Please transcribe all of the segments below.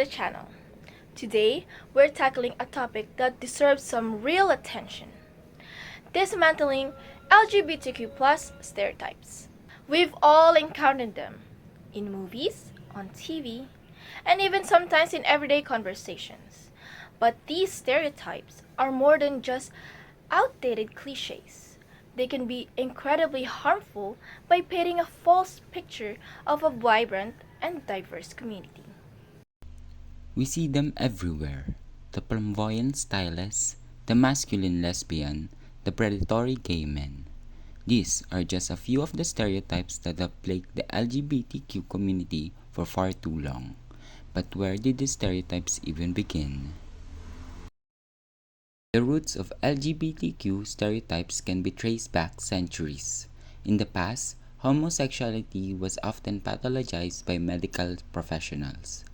the channel. Today, we're tackling a topic that deserves some real attention: dismantling LGBTQ stereotypes. We've all encountered them in movies, on TV, and even sometimes in everyday conversations. But these stereotypes are more than just outdated cliches. They can be incredibly harmful by painting a false picture of a vibrant and diverse community. We see them everywhere: the flamboyant stylist, the masculine lesbian, the predatory gay men. These are just a few of the stereotypes that have plagued the LGBTQ community for far too long. But where did these stereotypes even begin? The roots of LGBTQ stereotypes can be traced back centuries. In the past, homosexuality was often pathologized by medical professionals.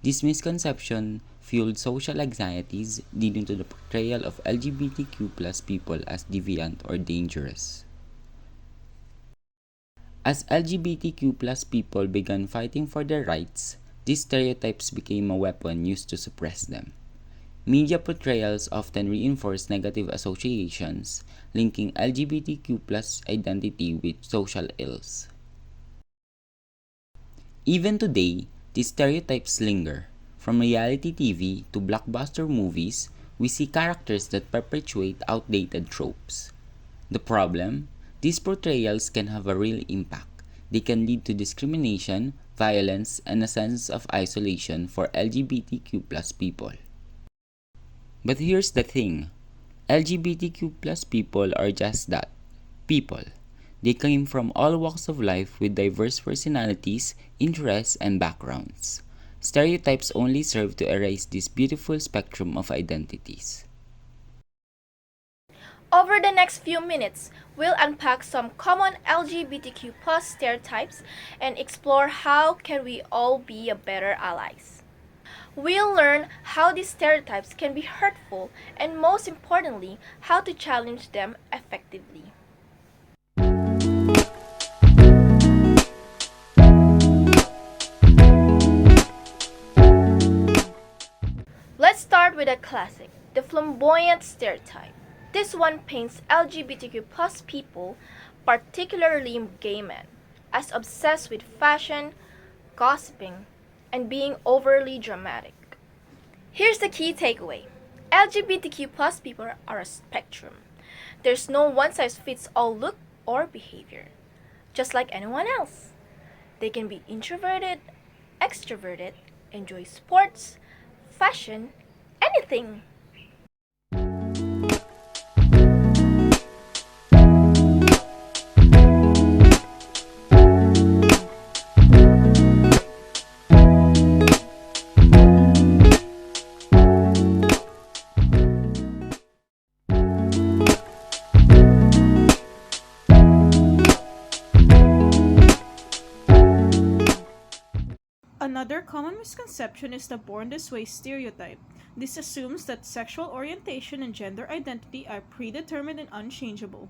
This misconception fueled social anxieties, leading to the portrayal of LGBTQ people as deviant or dangerous. As LGBTQ people began fighting for their rights, these stereotypes became a weapon used to suppress them. Media portrayals often reinforce negative associations, linking LGBTQ identity with social ills. Even today, these stereotypes linger. From reality TV to blockbuster movies, we see characters that perpetuate outdated tropes. The problem? These portrayals can have a real impact. They can lead to discrimination, violence, and a sense of isolation for LGBTQ people. But here's the thing: LGBTQ people are just that, people. They came from all walks of life with diverse personalities, interests, and backgrounds. Stereotypes only serve to erase this beautiful spectrum of identities. Over the next few minutes, we'll unpack some common LGBTQ stereotypes and explore how can we all be a better allies. We'll learn how these stereotypes can be hurtful and, most importantly, how to challenge them effectively. Let's start with a classic, the flamboyant stereotype. This one paints LGBTQ people, particularly gay men, as obsessed with fashion, gossiping, and being overly dramatic. Here's the key takeaway: LGBTQ people are a spectrum. There's no one-size-fits-all look or behavior, just like anyone else. They can be introverted, extroverted, enjoy sports, fashion, anything. Another common misconception is the born this way stereotype. This assumes that sexual orientation and gender identity are predetermined and unchangeable.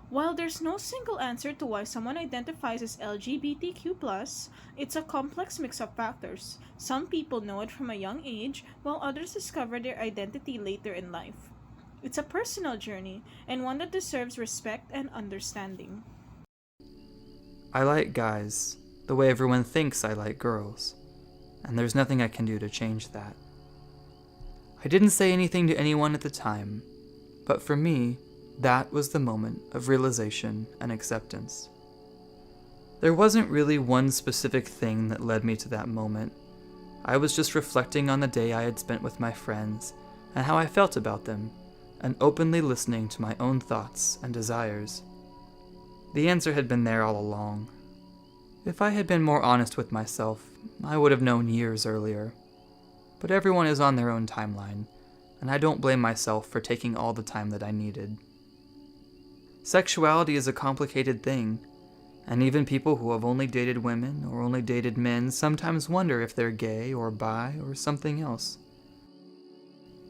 While there's no single answer to why someone identifies as LGBTQ+, it's a complex mix of factors. Some people know it from a young age, while others discover their identity later in life. It's a personal journey, and one that deserves respect and understanding. I like guys, the way everyone thinks I like girls, and there's nothing I can do to change that. I didn't say anything to anyone at the time, but for me, that was the moment of realization and acceptance. There wasn't really one specific thing that led me to that moment. I was just reflecting on the day I had spent with my friends and how I felt about them, and openly listening to my own thoughts and desires. The answer had been there all along. If I had been more honest with myself, I would have known years earlier. But everyone is on their own timeline, and I don't blame myself for taking all the time that I needed. Sexuality is a complicated thing, and even people who have only dated women or only dated men sometimes wonder if they're gay or bi or something else.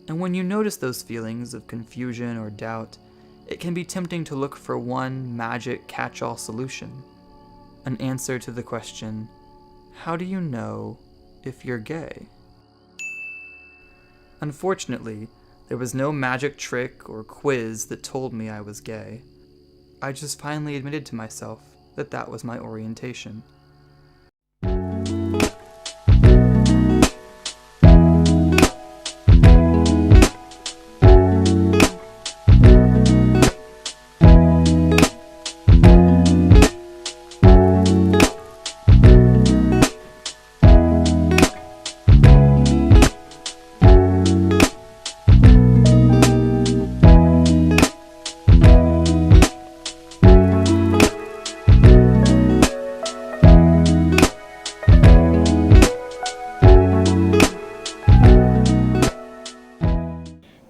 And when you notice those feelings of confusion or doubt, it can be tempting to look for one magic catch-all solution, an answer to the question, how do you know if you're gay? Unfortunately, there was no magic trick or quiz that told me I was gay. I just finally admitted to myself that that was my orientation.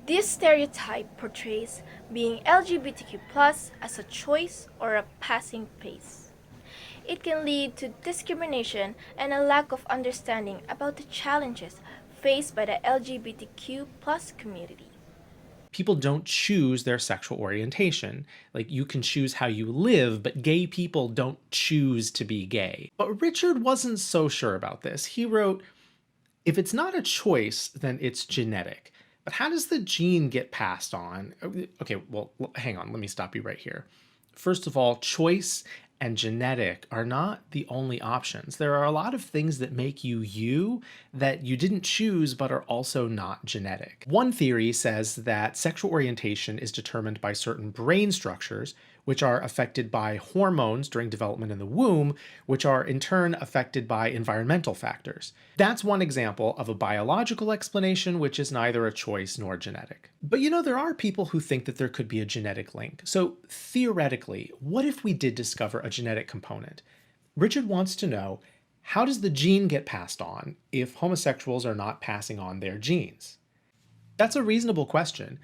This stereotype portrays being LGBTQ plus as a choice or a passing phase. It can lead to discrimination and a lack of understanding about the challenges faced by the LGBTQ plus community. People don't choose their sexual orientation. Like, you can choose how you live, but gay people don't choose to be gay. But Richard wasn't so sure about this. He wrote, if it's not a choice, then it's genetic. But how does the gene get passed on? Okay, well, hang on, let me stop you right here. First of all, choice and genetic are not the only options. There are a lot of things that make you you that you didn't choose but are also not genetic. One theory says that sexual orientation is determined by certain brain structures, which are affected by hormones during development in the womb, which are in turn affected by environmental factors. That's one example of a biological explanation, which is neither a choice nor genetic. But there are people who think that there could be a genetic link. So theoretically, what if we did discover a genetic component? Richard wants to know, how does the gene get passed on if homosexuals are not passing on their genes? That's a reasonable question.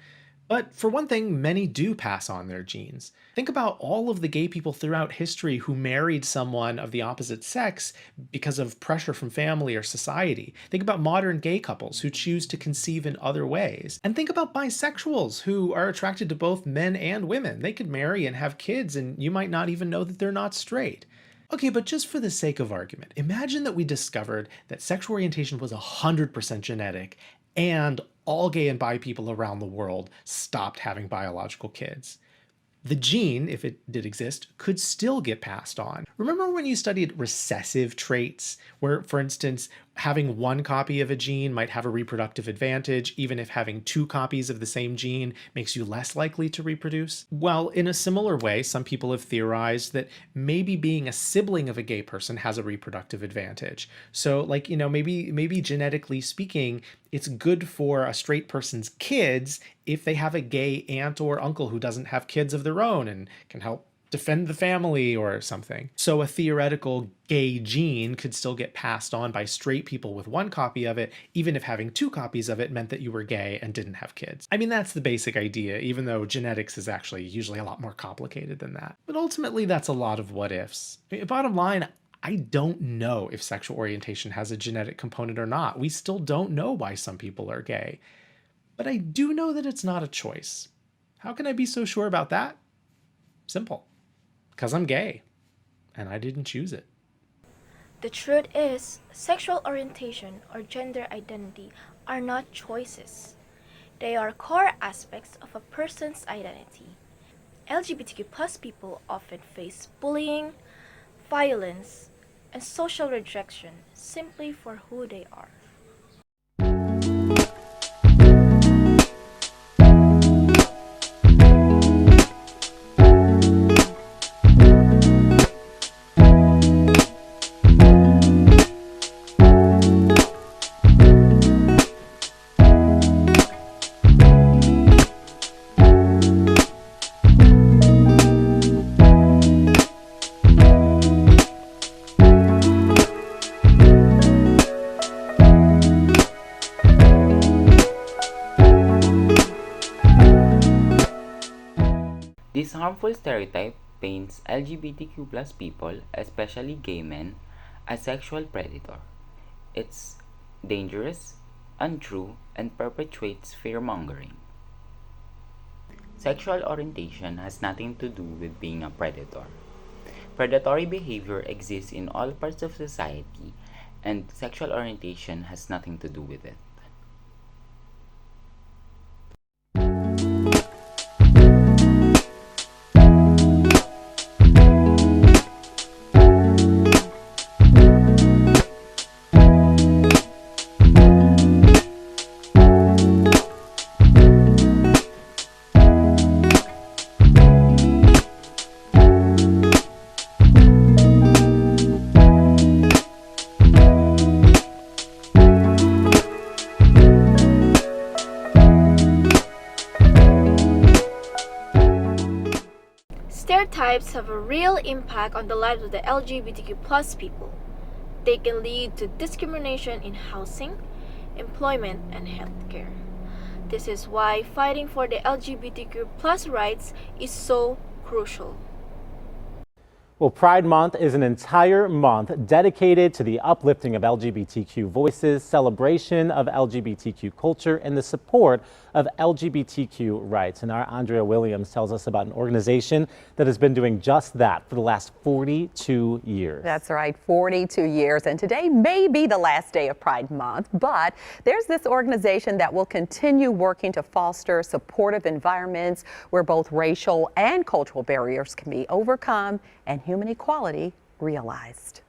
But for one thing, many do pass on their genes. Think about all of the gay people throughout history who married someone of the opposite sex because of pressure from family or society. Think about modern gay couples who choose to conceive in other ways. And think about bisexuals who are attracted to both men and women. They could marry and have kids, and you might not even know that they're not straight. Okay, but just for the sake of argument, imagine that we discovered that sexual orientation was 100% genetic and all gay and bi people around the world stopped having biological kids. The gene, if it did exist, could still get passed on. Remember when you studied recessive traits, where, for instance, having one copy of a gene might have a reproductive advantage, even if having two copies of the same gene makes you less likely to reproduce? Well, in a similar way, some people have theorized that maybe being a sibling of a gay person has a reproductive advantage. So, maybe genetically speaking, it's good for a straight person's kids if they have a gay aunt or uncle who doesn't have kids of their own and can help defend the family or something. So a theoretical gay gene could still get passed on by straight people with one copy of it, even if having two copies of it meant that you were gay and didn't have kids. I mean, that's the basic idea, even though genetics is actually usually a lot more complicated than that. But ultimately, that's a lot of what ifs. Bottom line, I don't know if sexual orientation has a genetic component or not. We still don't know why some people are gay. But I do know that it's not a choice. How can I be so sure about that? Simple. Because I'm gay, and I didn't choose it. The truth is, sexual orientation or gender identity are not choices. They are core aspects of a person's identity. LGBTQ plus people often face bullying, violence, and social rejection simply for who they are. This harmful stereotype paints LGBTQ plus people, especially gay men, as sexual predator. It's dangerous, untrue, and perpetuates fear-mongering. Sexual orientation has nothing to do with being a predator. Predatory behavior exists in all parts of society, and sexual orientation has nothing to do with it. Stereotypes have a real impact on the lives of the LGBTQ plus people. They can lead to discrimination in housing, employment, and healthcare. This is why fighting for the LGBTQ plus rights is so crucial. Well, Pride Month is an entire month dedicated to the uplifting of LGBTQ voices, celebration of LGBTQ culture, and the support of LGBTQ rights. And our Andrea Williams tells us about an organization that has been doing just that for the last 42 years. That's right, 42 years. And today may be the last day of Pride Month, but there's this organization that will continue working to foster supportive environments where both racial and cultural barriers can be overcome and human equality realized.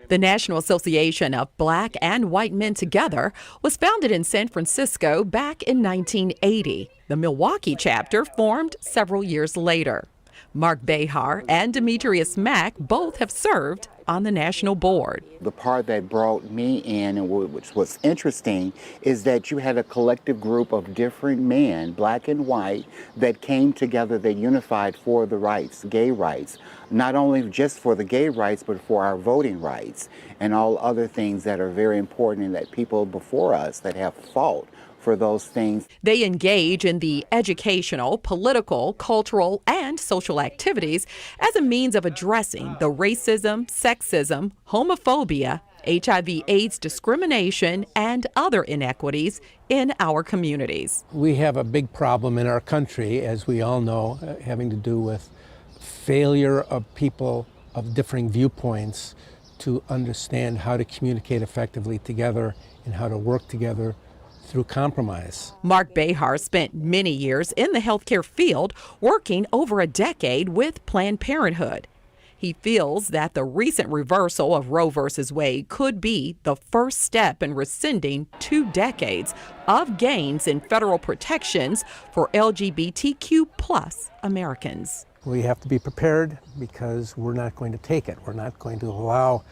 The National Association of Black and White Men Together was founded in San Francisco back in 1980. The Milwaukee chapter formed several years later. Mark Behar and Demetrius Mack both have served on the national board. The part that brought me in and which was interesting is that you had a collective group of different men, black and white, that came together, that unified for the rights, gay rights, not only just for the gay rights, but for our voting rights and all other things that are very important and that people before us that have fought for those things. They engage in the educational, political, cultural, and social activities as a means of addressing the racism, sexism, homophobia, HIV/AIDS discrimination, and other inequities in our communities. We have a big problem in our country, as we all know, having to do with failure of people of differing viewpoints to understand how to communicate effectively together and how to work together through compromise. Mark Behar spent many years in the healthcare field, working over a decade with Planned Parenthood. He feels that the recent reversal of Roe v. Wade could be the first step in rescinding 2 decades of gains in federal protections for LGBTQ plus Americans. We have to be prepared because we're not going to take it. We're not going to allow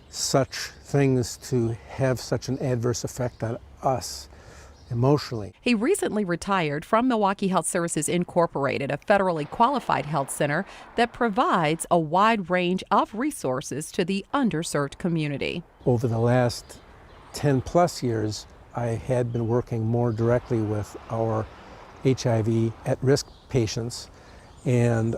such things to have such an adverse effect on us emotionally. He recently retired from Milwaukee Health Services Incorporated, a federally qualified health center that provides a wide range of resources to the underserved community. Over the last 10 plus years, I had been working more directly with our HIV at-risk patients and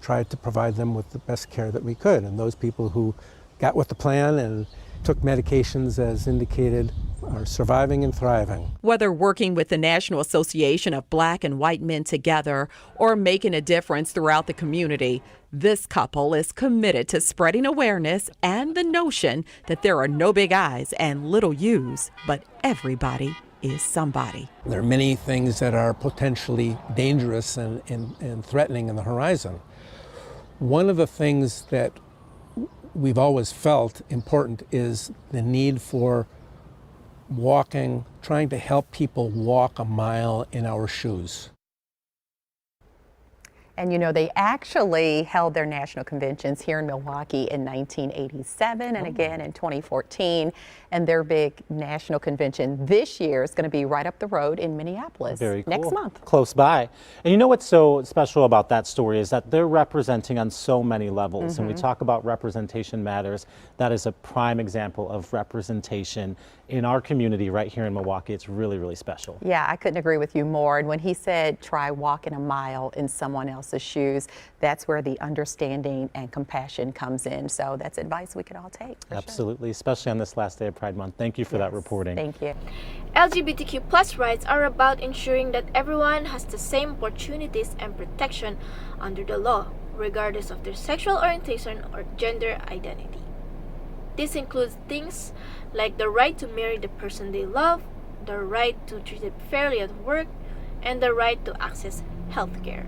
tried to provide them with the best care that we could. And those people who got with the plan and took medications as indicated are surviving and thriving. Whether working with the National Association of Black and White Men Together or making a difference throughout the community, this couple is committed to spreading awareness and the notion that there are no big I's and little U's, but everybody is somebody. There are many things that are potentially dangerous and threatening in the horizon. One of the things that we've always felt important is the need for trying to help people walk a mile in our shoes. And you know, they actually held their national conventions here in Milwaukee in 1987 and again in 2014. And their big national convention this year is going to be right up the road in Minneapolis. Very cool. Next month. Close by. And you know what's so special about that story is that they're representing on so many levels. And we talk about representation matters. That is a prime example of representation in our community right here in Milwaukee. It's really, really special. Yeah, I couldn't agree with you more. And when he said try walking a mile in someone else's shoes, that's where the understanding and compassion comes in. So that's advice we could all take. Absolutely, especially on this last day of Pride Month. Thank you for that reporting. Thank you. LGBTQ plus rights are about ensuring that everyone has the same opportunities and protection under the law, regardless of their sexual orientation or gender identity. This includes things like the right to marry the person they love, the right to be treated fairly at work, and the right to access health care.